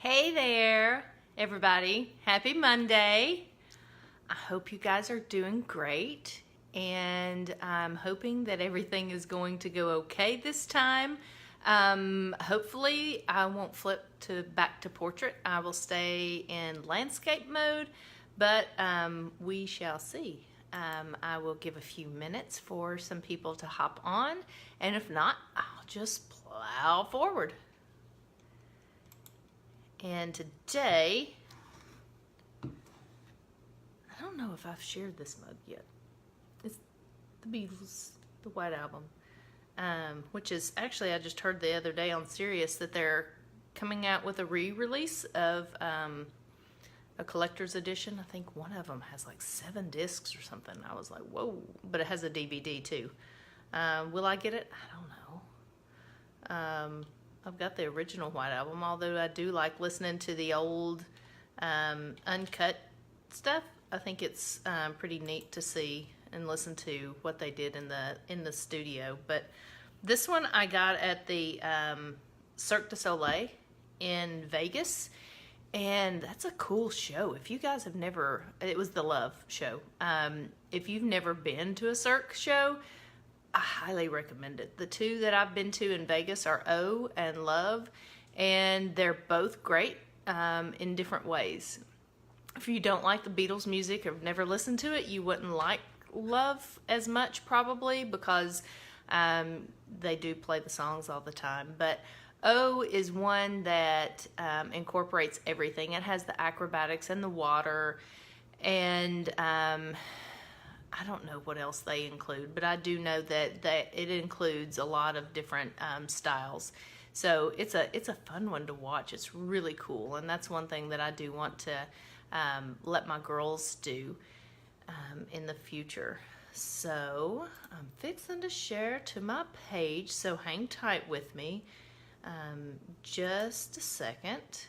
Hey there, everybody. Happy Monday. I hope you guys are doing great, and I'm hoping that everything is going to go okay this time. Hopefully, I won't flip back to portrait. I will stay in landscape mode, but we shall see. I will give a few minutes for some people to hop on, and if not, I'll just plow forward. And today, I don't know if I've shared this mug yet. It's the Beatles, the White Album, which is actually, I just heard the other day on Sirius that they're coming out with a re-release of a collector's edition. I think one of them has like 7 discs or something. I was like, whoa, but it has a DVD too. Will I get it? I don't know. I've got the original White Album, although I do like listening to the old uncut stuff. I think it's pretty neat to see and listen to what they did in the studio. But this one I got at the Cirque du Soleil in Vegas, and that's a cool show. If you guys have never, it was the Love show. If you've never been to a Cirque show, I highly recommend it. The 2 that I've been to in Vegas are O and Love, and they're both great in different ways. If you don't like the Beatles music or have never listened to it, you wouldn't like Love as much probably, because they do play the songs all the time. But O is one that incorporates everything. It has the acrobatics and the water, and I don't know what else they include, but I do know that it includes a lot of different styles. So it's a fun one to watch. It's really cool, and that's one thing that I do want to let my girls do in the future. So I'm fixing to share to my page, so hang tight with me just a second.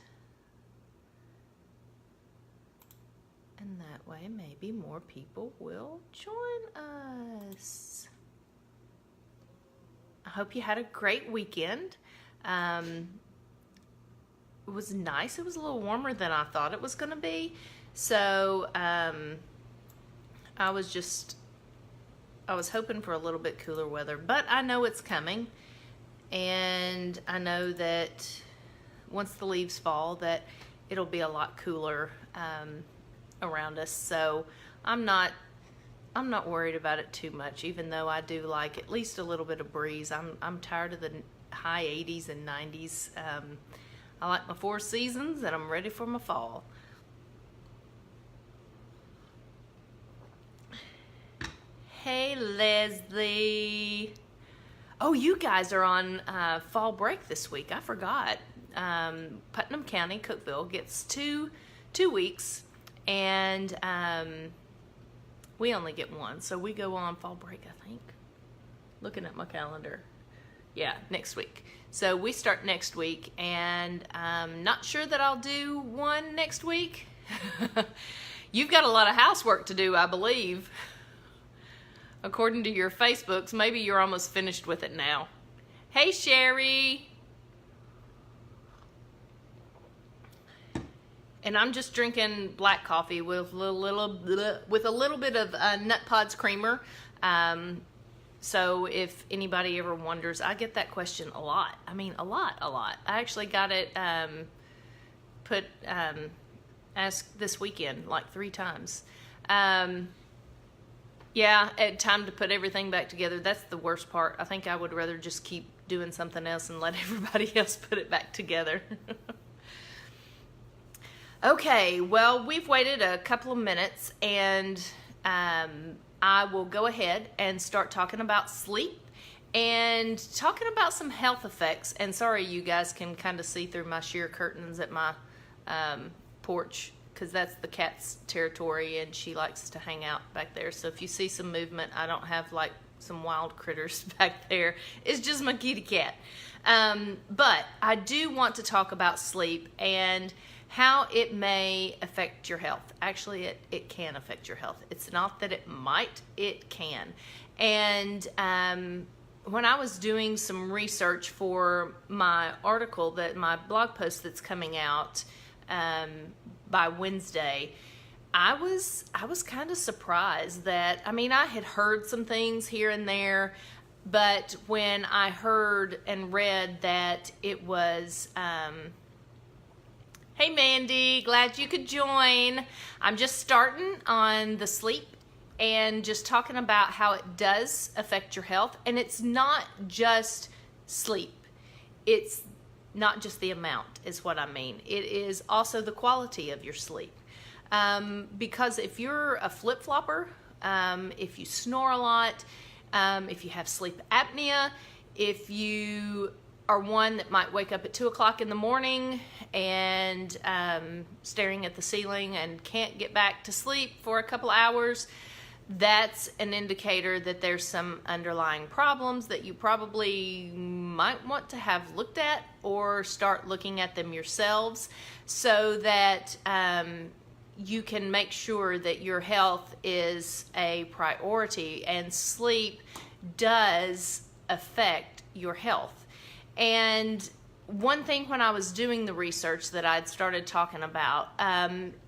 And that way, maybe more people will join us. I hope you had a great weekend. It was nice. It was a little warmer than I thought it was going to be. So I was hoping for a little bit cooler weather, but I know it's coming. And I know that once the leaves fall, that it'll be a lot cooler around us, so I'm not worried about it too much, even though I do like at least a little bit of breeze. I'm tired of the high 80s and 90s. I like my 4 seasons, and I'm ready for my fall. Hey Leslie. Oh, you guys are on fall break this week. I forgot. Putnam County, Cookeville gets two weeks. And we only get 1, so we go on fall break, I think. Looking at my calendar. Yeah, next week. So we start next week, and I'm not sure that I'll do one next week. You've got a lot of housework to do, I believe. According to your Facebooks, maybe you're almost finished with it now. Hey, Sherry. And I'm just drinking black coffee with a little bit of Nut Pods creamer. So if anybody ever wonders, I get that question a lot. I mean, a lot. I actually got it asked this weekend like 3 times. Yeah, time to put everything back together. That's the worst part. I think I would rather just keep doing something else and let everybody else put it back together. Okay, well, we've waited a couple of minutes, and I will go ahead and start talking about sleep and talking about some health effects. And sorry, you guys can kind of see through my sheer curtains at my porch, because that's the cat's territory, and she likes to hang out back there. So if you see some movement, I don't have like some wild critters back there. It's just my kitty cat. But I do want to talk about sleep and how it may affect your health. Actually, it can affect your health. It's not that it might, it can. And when I was doing some research for my article, my blog post that's coming out by Wednesday, I was kind of surprised that, I mean, I had heard some things here and there, but when I heard and read that it was, hey Mandy, glad you could join. I'm just starting on the sleep and just talking about how it does affect your health. And it's not just sleep. It's not just the amount is what I mean. It is also the quality of your sleep. Because if you're a flip-flopper, if you snore a lot, if you have sleep apnea, if you are one that might wake up at 2 o'clock in the morning and staring at the ceiling and can't get back to sleep for a couple hours, that's an indicator that there's some underlying problems that you probably might want to have looked at or start looking at them yourselves so that you can make sure that your health is a priority, and sleep does affect your health. And one thing when I was doing the research that I'd started talking about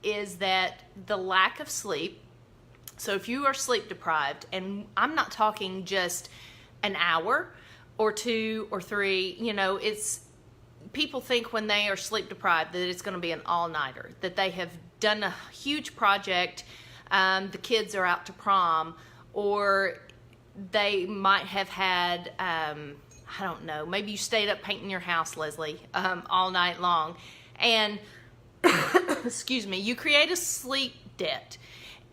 is that the lack of sleep. So if you are sleep deprived, and I'm not talking just an hour or 2 or 3, you know, it's people think when they are sleep deprived that it's going to be an all-nighter, that they have done a huge project, the kids are out to prom, or they might have had, I don't know, maybe you stayed up painting your house, Leslie, all night long, and, excuse me, you create a sleep debt.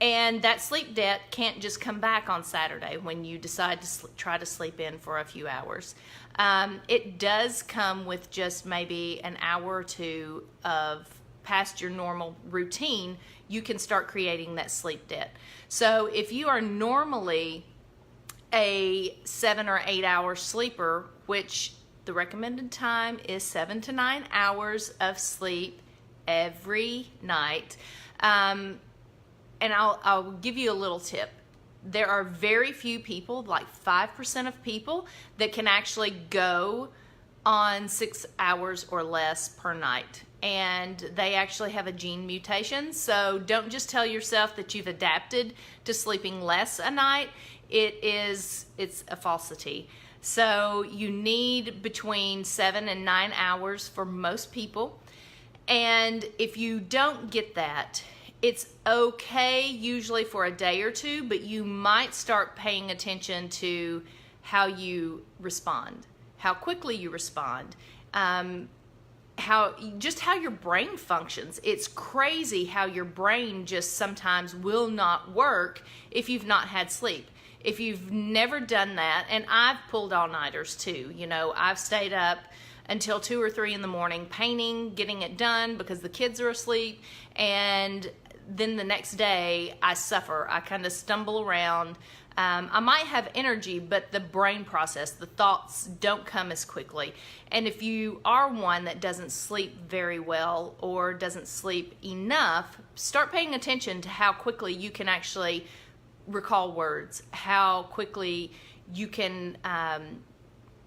And that sleep debt can't just come back on Saturday when you decide to try to sleep in for a few hours. It does come with just maybe an hour or 2 of past your normal routine. You can start creating that sleep debt. So if you are normally a 7 or 8 hour sleeper, which the recommended time is 7 to 9 hours of sleep every night, and I'll give you a little tip. There are very few people, like 5% of people, that can actually go on 6 hours or less per night. And they actually have a gene mutation. So don't just tell yourself that you've adapted to sleeping less a night. It's a falsity. So you need between 7 and 9 hours for most people. And if you don't get that, it's okay usually for a day or 2, but you might start paying attention to how you respond, how quickly you respond, how your brain functions. It's crazy how your brain just sometimes will not work if you've not had sleep. If you've never done that, and I've pulled all-nighters too, you know, I've stayed up until 2 or 3 in the morning painting, getting it done because the kids are asleep, and then the next day I suffer. I kind of stumble around. I might have energy, but the brain process, the thoughts don't come as quickly. And if you are one that doesn't sleep very well or doesn't sleep enough, start paying attention to how quickly you can actually recall words, how quickly you can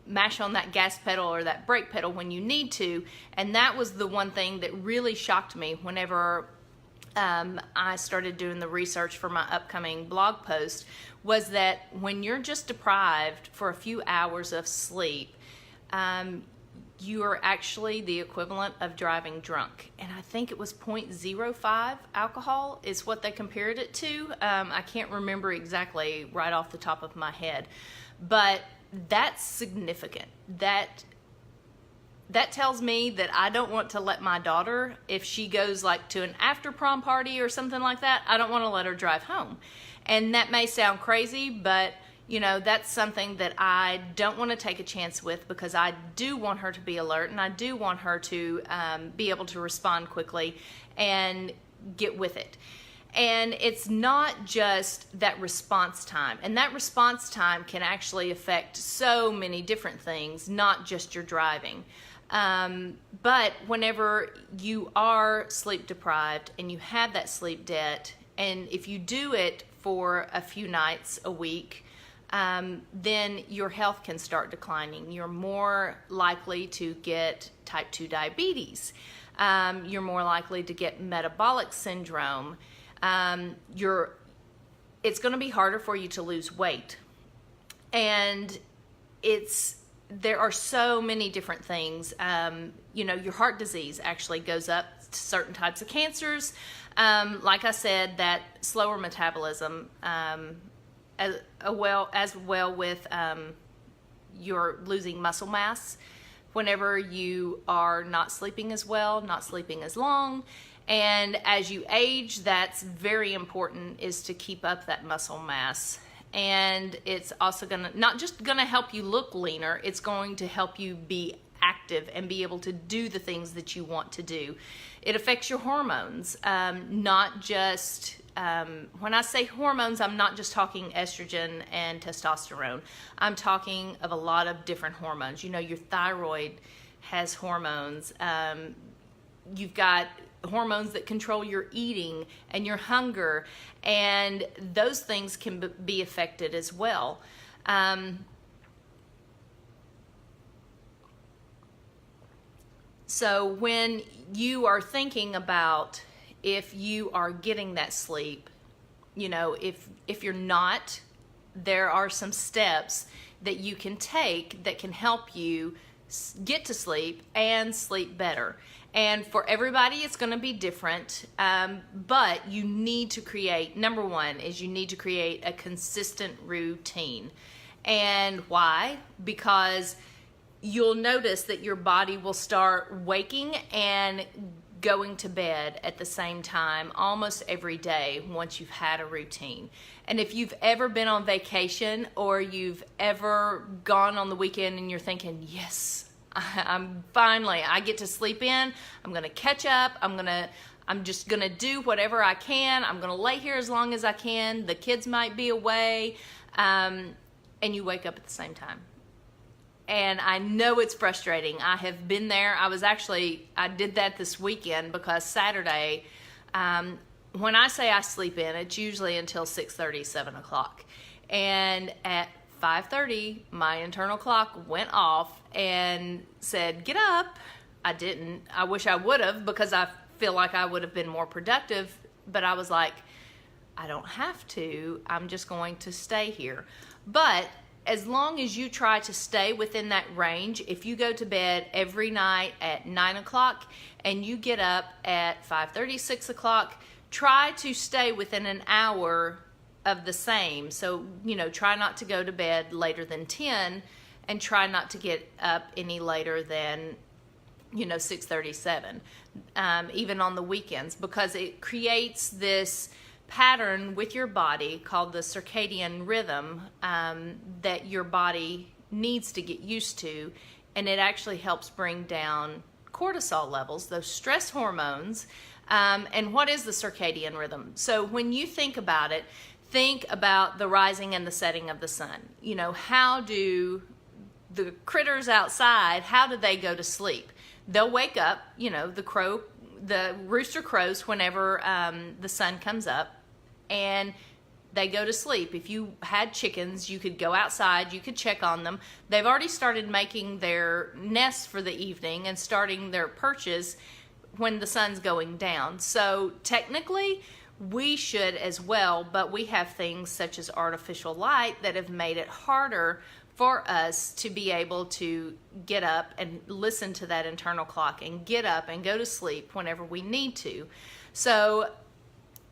mash on that gas pedal or that brake pedal when you need to. And that was the one thing that really shocked me whenever I started doing the research for my upcoming blog post, was that when you're just deprived for a few hours of sleep, you are actually the equivalent of driving drunk. And I think it was 0.05 alcohol is what they compared it to. I can't remember exactly right off the top of my head, but that's significant. That tells me that I don't want to let my daughter, if she goes like to an after prom party or something like that, I don't want to let her drive home. And that may sound crazy, but you know, that's something that I don't want to take a chance with, because I do want her to be alert, and I do want her to be able to respond quickly and get with it. And it's not just that response time. And that response time can actually affect so many different things, not just your driving. But whenever you are sleep deprived and you have that sleep debt, and if you do it for a few nights a week, then your health can start declining. You're more likely to get type 2 diabetes. You're more likely to get metabolic syndrome. It's going to be harder for you to lose weight. And there are so many different things. Your heart disease actually goes up to certain types of cancers. Like I said, that slower metabolism, as well with you're losing muscle mass whenever you are not sleeping as well, not sleeping as long. And as you age, that's very important, is to keep up that muscle mass. And it's also not just gonna help you look leaner, it's going to help you be active and be able to do the things that you want to do. It affects your hormones, not just, when I say hormones, I'm not just talking estrogen and testosterone. I'm talking of a lot of different hormones. Your thyroid has hormones. You've got hormones that control your eating and your hunger, and those things can be affected as well. So when you are thinking about if you are getting that sleep, if you're not, there are some steps that you can take that can help you get to sleep and sleep better. And for everybody, it's going to be different, but you need to create, number one is you need to create a consistent routine. And why? Because you'll notice that your body will start waking and going to bed at the same time almost every day once you've had a routine. And if you've ever been on vacation or you've ever gone on the weekend and you're thinking, yes, I get to sleep in, I'm going to catch up, I'm just going to do whatever I can, I'm going to lay here as long as I can, the kids might be away, and you wake up at the same time. And I know it's frustrating. I have been there. I did that this weekend because Saturday, when I say I sleep in, it's usually until 6:30, 7 o'clock. And at 5:30, my internal clock went off and said, get up. I didn't. I wish I would have, because I feel like I would have been more productive. But I was like, I don't have to. I'm just going to stay here. But as long as you try to stay within that range, if you go to bed every night at 9 o'clock and you get up at 5:30, 6 o'clock, try to stay within an hour of the same. So, try not to go to bed later than 10 and try not to get up any later than, 6:30, 7, even on the weekends, because it creates this pattern with your body called the circadian rhythm that your body needs to get used to, and it actually helps bring down cortisol levels, those stress hormones. And what is the circadian rhythm? So when you think about it, think about the rising and the setting of the sun. How do the critters outside, how do they go to sleep? They'll wake up, the rooster crows whenever the sun comes up, and they go to sleep. If you had chickens, you could go outside, you could check on them. They've already started making their nests for the evening and starting their perches when the sun's going down. So technically, we should as well, but we have things such as artificial light that have made it harder for us to be able to get up and listen to that internal clock and get up and go to sleep whenever we need to. So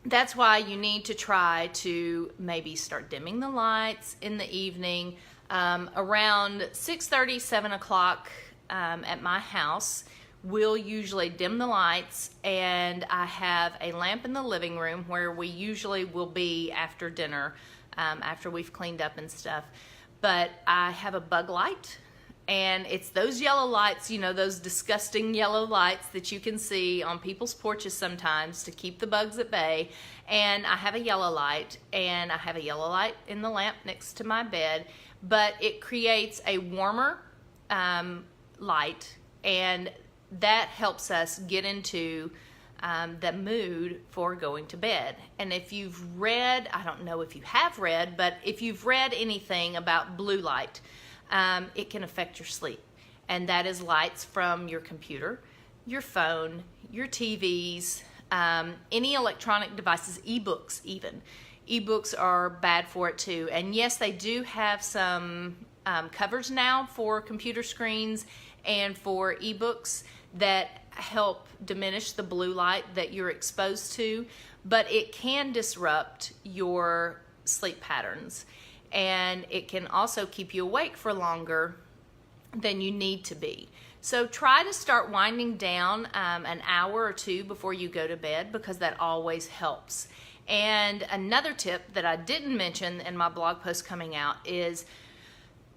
that's why you need to try to maybe start dimming the lights in the evening. Around 6:30, 7 o'clock at my house, we'll usually dim the lights, and I have a lamp in the living room where we usually will be after dinner, after we've cleaned up and stuff. But I have a bug light, and it's those yellow lights, those disgusting yellow lights that you can see on people's porches sometimes to keep the bugs at bay. And I have a yellow light, and I have a yellow light in the lamp next to my bed, but it creates a warmer light, and that helps us get into the mood for going to bed. And if you've read, I don't know if you have read, but if you've read anything about blue light, it can affect your sleep. And that is lights from your computer, your phone, your TVs, any electronic devices, ebooks even. Ebooks are bad for it too. And yes, they do have some covers now for computer screens and for ebooks that help diminish the blue light that you're exposed to, but it can disrupt your sleep patterns, and it can also keep you awake for longer than you need to be. So try to start winding down an hour or two before you go to bed, because that always helps. And another tip that I didn't mention in my blog post coming out is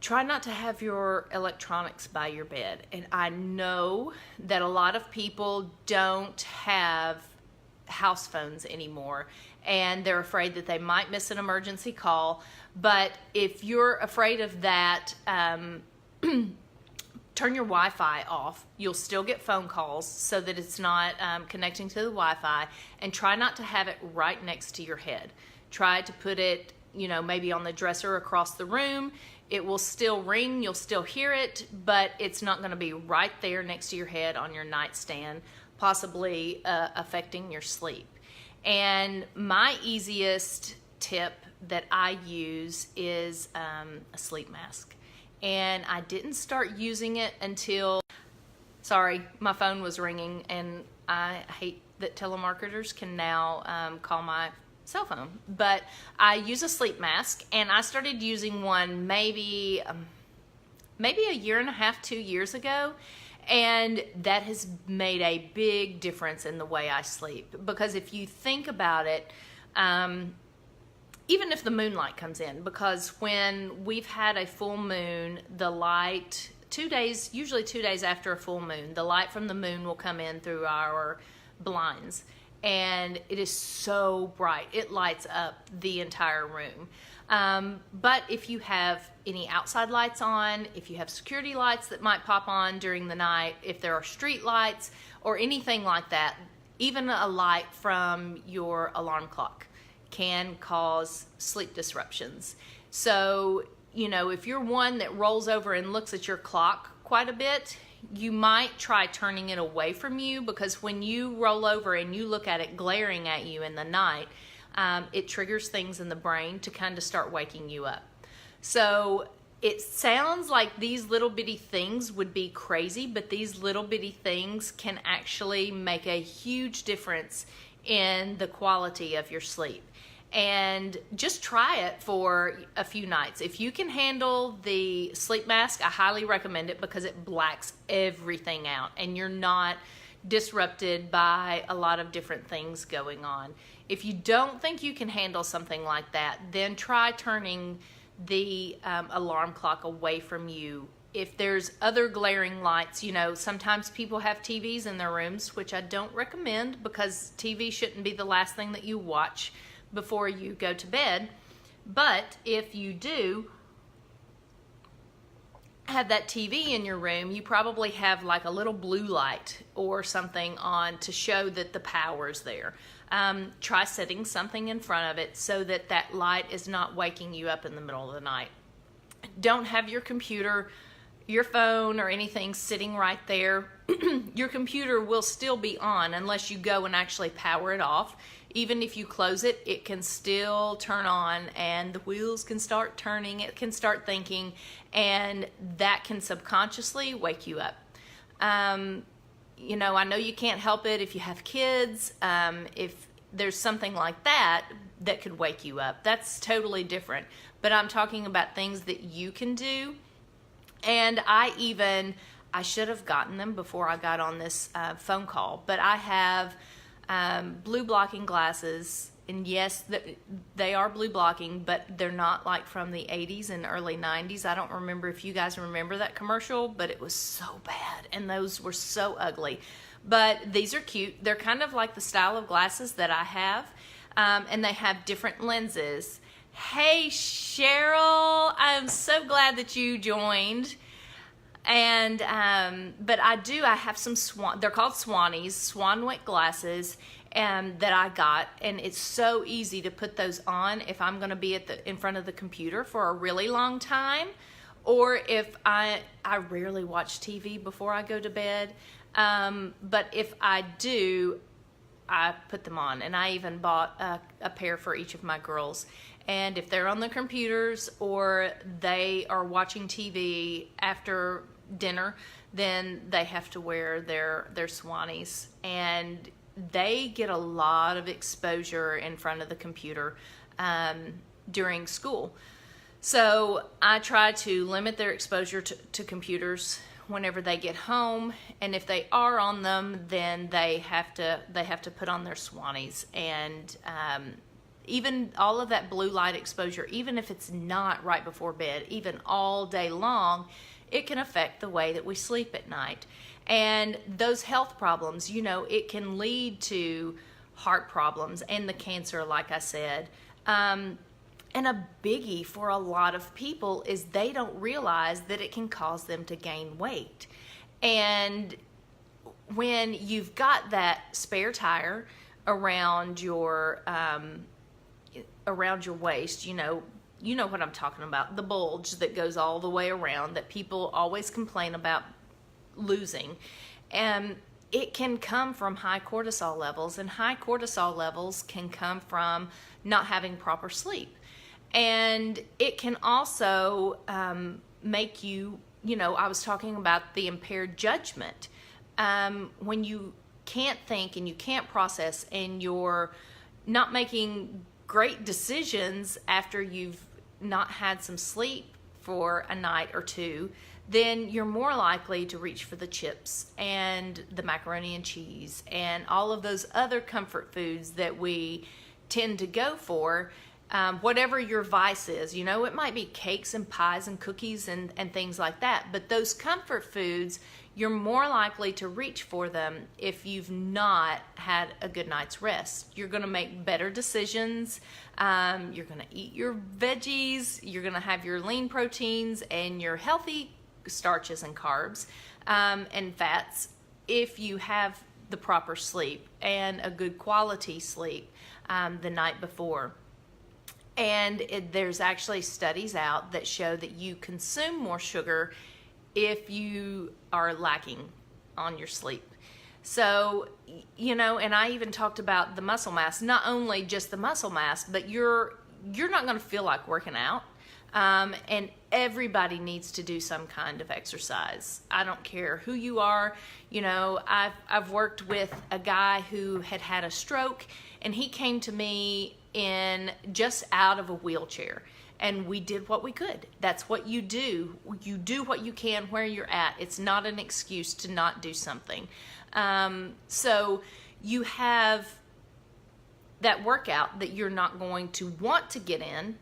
try not to have your electronics by your bed. And I know that a lot of people don't have house phones anymore, and they're afraid that they might miss an emergency call. But if you're afraid of that, turn your Wi-Fi off. You'll still get phone calls so that it's not connecting to the Wi-Fi, and try not to have it right next to your head. Try to put it, maybe on the dresser across the room. It will still ring, you'll still hear it, but it's not going to be right there next to your head on your nightstand, possibly affecting your sleep. And my easiest tip that I use is a sleep mask. And I didn't start using it until, sorry, my phone was ringing, and I hate that telemarketers can now call my cell phone. But I use a sleep mask, and I started using one maybe a year and a half, 2 years ago, and that has made a big difference in the way I sleep. Because if you think about it, even if the moonlight comes in, because when we've had a full moon, the light, usually 2 days after a full moon, the light from the moon will come in through our blinds. And it is so bright. It lights up the entire room. But if you have any outside lights on, if you have security lights that might pop on during the night, if there are street lights or anything like that, even a light from your alarm clock can cause sleep disruptions. So, if you're one that rolls over and looks at your clock quite a bit, you might try turning it away from you, because when you roll over and you look at it glaring at you in the night, it triggers things in the brain to kind of start waking you up. So it sounds like these little bitty things would be crazy, but these little bitty things can actually make a huge difference in the quality of your sleep. And just try it for a few nights. If you can handle the sleep mask, I highly recommend it, because it blacks everything out and you're not disrupted by a lot of different things going on. If you don't think you can handle something like that, then try turning the alarm clock away from you. If there's other glaring lights, sometimes people have TVs in their rooms, which I don't recommend, because TV shouldn't be the last thing that you watch before you go to bed. But if you do have that TV in your room, you probably have like a little blue light or something on to show that the power's there. Try setting something in front of it so that that light is not waking you up in the middle of the night. Don't have your computer, your phone, or anything sitting right there. Your computer will still be on unless you go and actually power it off. Even if you close it, it can still turn on, and the wheels can start turning, it can start thinking, and that can subconsciously wake you up. I know you can't help it if you have kids. If there's something like that that could wake you up, that's totally different. But I'm talking about things that you can do. And I should have gotten them before I got on this phone call, but I have blue blocking glasses, and yes, they are blue blocking, but they're not like from the 80s and early 90s. I don't remember if you guys remember that commercial, but it was so bad, and those were so ugly. But these are cute. They're kind of like the style of glasses that I have, and they have different lenses. Hey, Cheryl, I'm so glad that you joined. And but I have some they're called Swannies, Swanwick glasses, that I got, and it's so easy to put those on if I'm going to be in front of the computer for a really long time, or if I rarely watch TV before I go to bed, but if I do, I put them on. And I even bought a pair for each of my girls. And if they're on the computers or they are watching TV after dinner, then they have to wear their Swannies. And they get a lot of exposure in front of the computer during school. So I try to limit their exposure to computers whenever they get home, and if they are on them, then they have to put on their Swannies. And even all of that blue light exposure, even if it's not right before bed, even all day long, it can affect the way that we sleep at night. And those health problems, it can lead to heart problems and the cancer, like I said. And a biggie for a lot of people is they don't realize that it can cause them to gain weight. And when you've got that spare tire around your waist, you know what I'm talking about, the bulge that goes all the way around that people always complain about losing. And it can come from high cortisol levels, and high cortisol levels can come from not having proper sleep. And it can also make you, I was talking about the impaired judgment. When you can't think and you can't process and you're not making great decisions after you've not had some sleep for a night or two, then you're more likely to reach for the chips and the macaroni and cheese and all of those other comfort foods that we tend to go for. Whatever your vice is, it might be cakes and pies and cookies and things like that. But those comfort foods, you're more likely to reach for them if you've not had a good night's rest. You're going to make better decisions. You're going to eat your veggies. You're going to have your lean proteins and your healthy starches and carbs and fats if you have the proper sleep and a good quality sleep the night before. And there's actually studies out that show that you consume more sugar if you are lacking on your sleep. So, and I even talked about the muscle mass, not only just the muscle mass, but you're not going to feel like working out. And everybody needs to do some kind of exercise. I don't care who you are. I've worked with a guy who had a stroke, and he came to me just out of a wheelchair, and we did what we could. That's what you do. You do what you can where you're at. It's not an excuse to not do something. So you have that workout that you're not going to want to get in,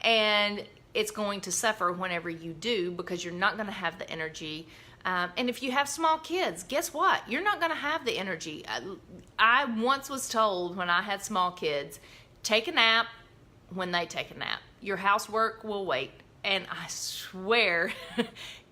and it's going to suffer whenever you do because you're not going to have the energy. And if you have small kids, guess what? You're not going to have the energy. I once was told when I had small kids, take a nap when they take a nap. Your housework will wait. And I swear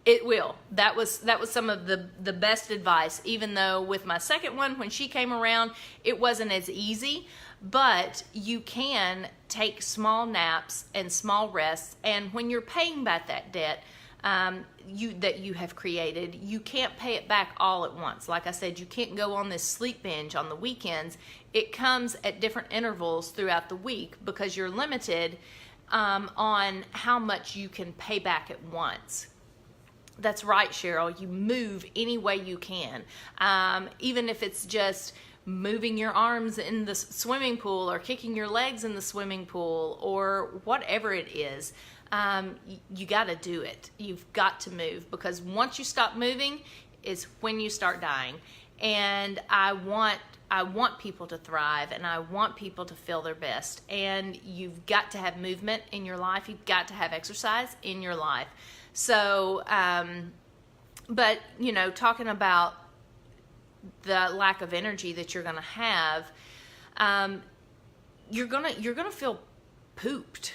it will. That was some of the best advice, even though with my second one, when she came around, it wasn't as easy. But you can take small naps and small rests. And when you're paying back that debt that you have created, you can't pay it back all at once. Like I said, you can't go on this sleep binge on the weekends. It comes at different intervals throughout the week because you're limited on how much you can pay back at once. That's right, Cheryl. You move any way you can. Even if it's just moving your arms in the swimming pool or kicking your legs in the swimming pool or whatever it is, you got to do it. You've got to move, because once you stop moving is when you start dying. And I want people to thrive, and I want people to feel their best. And you've got to have movement in your life. You've got to have exercise in your life. So, but talking about the lack of energy that you're going to have, you're gonna feel pooped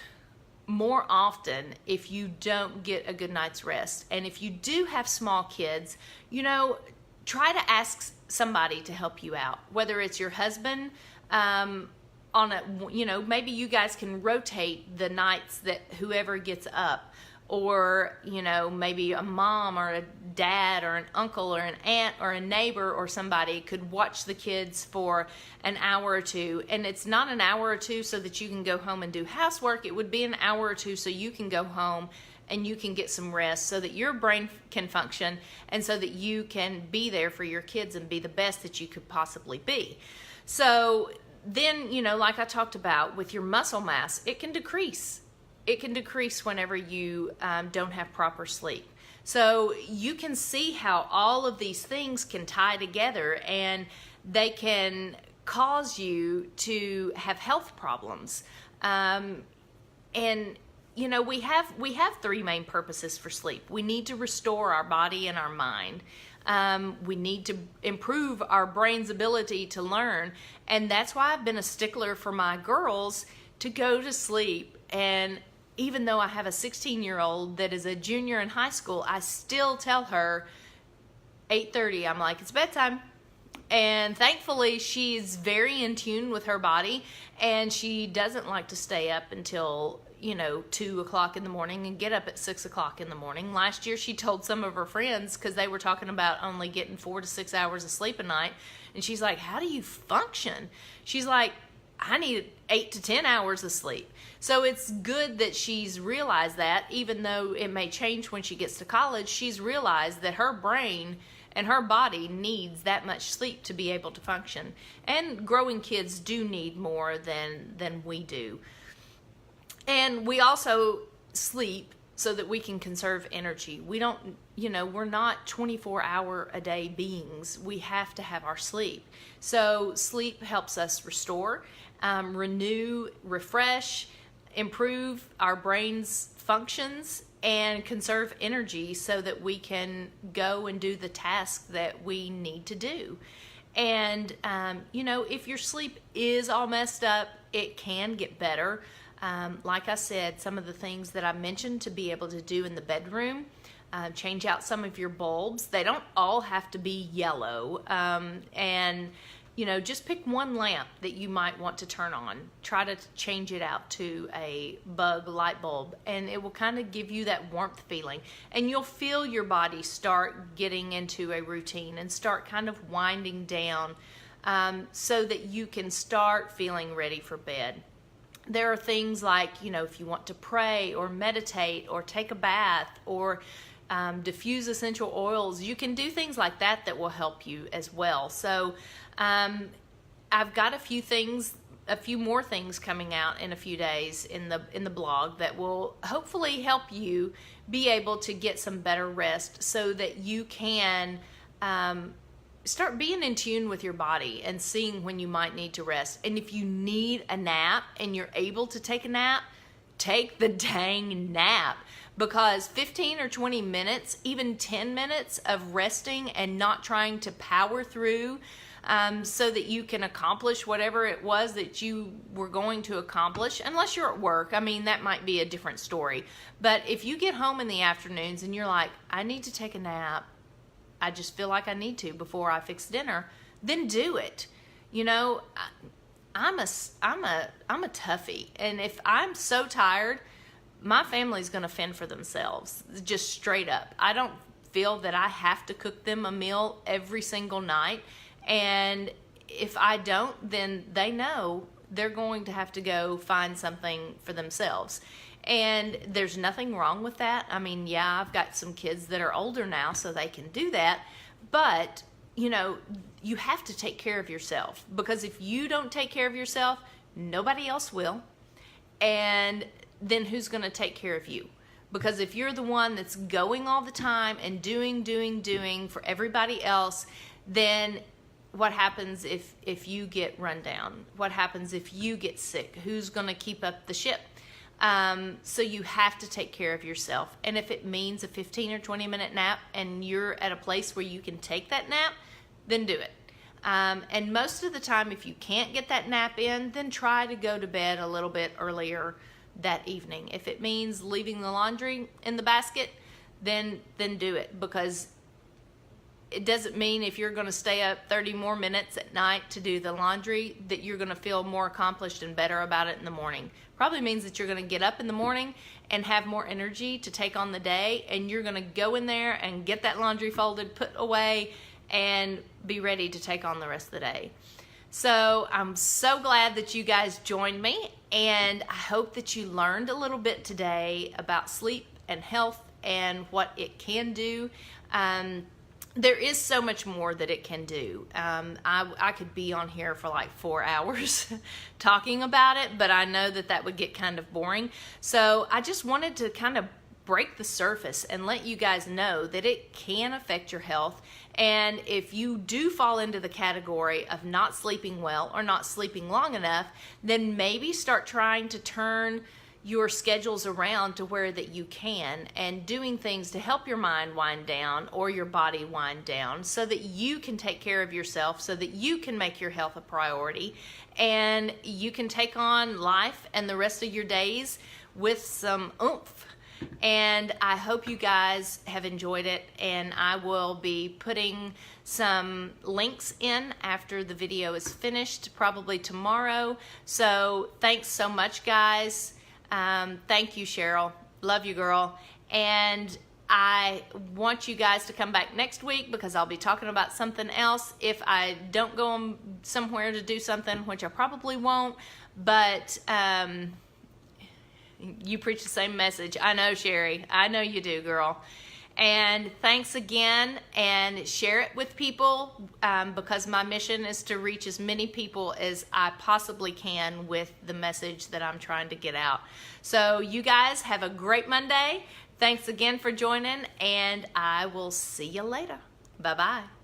more often if you don't get a good night's rest. And if you do have small kids, try to ask somebody to help you out, whether it's your husband, maybe you guys can rotate the nights that whoever gets up, or maybe a mom or a dad or an uncle or an aunt or a neighbor or somebody could watch the kids for an hour or two. And it's not an hour or two so that you can go home and do housework. It would be an hour or two so you can go home and you can get some rest, so that your brain can function and so that you can be there for your kids and be the best that you could possibly be. So then, like I talked about with your muscle mass, it can decrease. It can decrease whenever you don't have proper sleep. So you can see how all of these things can tie together, and they can cause you to have health problems. We have three main purposes for sleep. We need to restore our body and our mind. We need to improve our brain's ability to learn. And that's why I've been a stickler for my girls to go to sleep. And even though I have a 16-year-old that is a junior in high school, I still tell her 8:30, I'm like, it's bedtime. And thankfully, she's very in tune with her body, and she doesn't like to stay up until 2 o'clock in the morning and get up at 6 o'clock in the morning. Last year, she told some of her friends, because they were talking about only getting 4 to 6 hours of sleep a night, and she's like, how do you function? She's like, I need 8 to 10 hours of sleep. So it's good that she's realized that, even though it may change when she gets to college, she's realized that her brain and her body needs that much sleep to be able to function. And growing kids do need more than we do. And we also sleep so that we can conserve energy. We don't, we're not 24-hour-a-day beings. We have to have our sleep. So sleep helps us restore, renew, refresh, improve our brain's functions, and conserve energy so that we can go and do the task that we need to do. And, if your sleep is all messed up, it can get better. Like I said, some of the things that I mentioned to be able to do in the bedroom, change out some of your bulbs. They don't all have to be yellow. And just pick one lamp that you might want to turn on. Try to change it out to a bug light bulb, and it will kind of give you that warmth feeling. And you'll feel your body start getting into a routine and start kind of winding down, so that you can start feeling ready for bed. There are things like, if you want to pray or meditate or take a bath or diffuse essential oils, you can do things like that that will help you as well. So I've got a few more things coming out in a few days in the blog that will hopefully help you be able to get some better rest, so that you can start being in tune with your body and seeing when you might need to rest. And if you need a nap and you're able to take a nap, take the dang nap. Because 15 or 20 minutes, even 10 minutes of resting and not trying to power through, so that you can accomplish whatever it was that you were going to accomplish, unless you're at work. I mean, that might be a different story. But if you get home in the afternoons and you're like, I need to take a nap, I just feel like I need to before I fix dinner, then do it. I'm a toughie, and if I'm so tired, my family's going to fend for themselves, just straight up. I don't feel that I have to cook them a meal every single night. And if I don't, then they know they're going to have to go find something for themselves. And there's nothing wrong with that. I mean, yeah, I've got some kids that are older now, so they can do that. But, you have to take care of yourself. Because if you don't take care of yourself, nobody else will. And then who's going to take care of you? Because if you're the one that's going all the time and doing for everybody else, then what happens if you get run down? What happens if you get sick? Who's going to keep up the ship? So you have to take care of yourself. And if it means a 15 or 20 minute nap and you're at a place where you can take that nap, then do it. And most of the time, if you can't get that nap in, then try to go to bed a little bit earlier that evening. If it means leaving the laundry in the basket, then do it, because it doesn't mean if you're going to stay up 30 more minutes at night to do the laundry that you're going to feel more accomplished and better about it in the morning. Probably means that you're going to get up in the morning and have more energy to take on the day, and you're going to go in there and get that laundry folded, put away, and be ready to take on the rest of the day. So I'm so glad that you guys joined me, and I hope that you learned a little bit today about sleep and health and what it can do. There is so much more that it can do. I could be on here for like 4 hours talking about it, but I know that that would get kind of boring. So I just wanted to kind of break the surface and let you guys know that it can affect your health. And if you do fall into the category of not sleeping well or not sleeping long enough, then maybe start trying to turn your schedules around to where that you can, and doing things to help your mind wind down or your body wind down so that you can take care of yourself, so that you can make your health a priority, and you can take on life and the rest of your days with some oomph. And I hope you guys have enjoyed it, and I will be putting some links in after the video is finished, probably tomorrow. So thanks so much, guys. Thank you, Cheryl. Love you, girl. And I want you guys to come back next week, because I'll be talking about something else. If I don't go somewhere to do something, which I probably won't, but you preach the same message. I know, Sherry. I know you do, girl. And thanks again, and share it with people, because my mission is to reach as many people as I possibly can with the message that I'm trying to get out. So you guys have a great Monday. Thanks again for joining, and I will see you later. Bye-bye.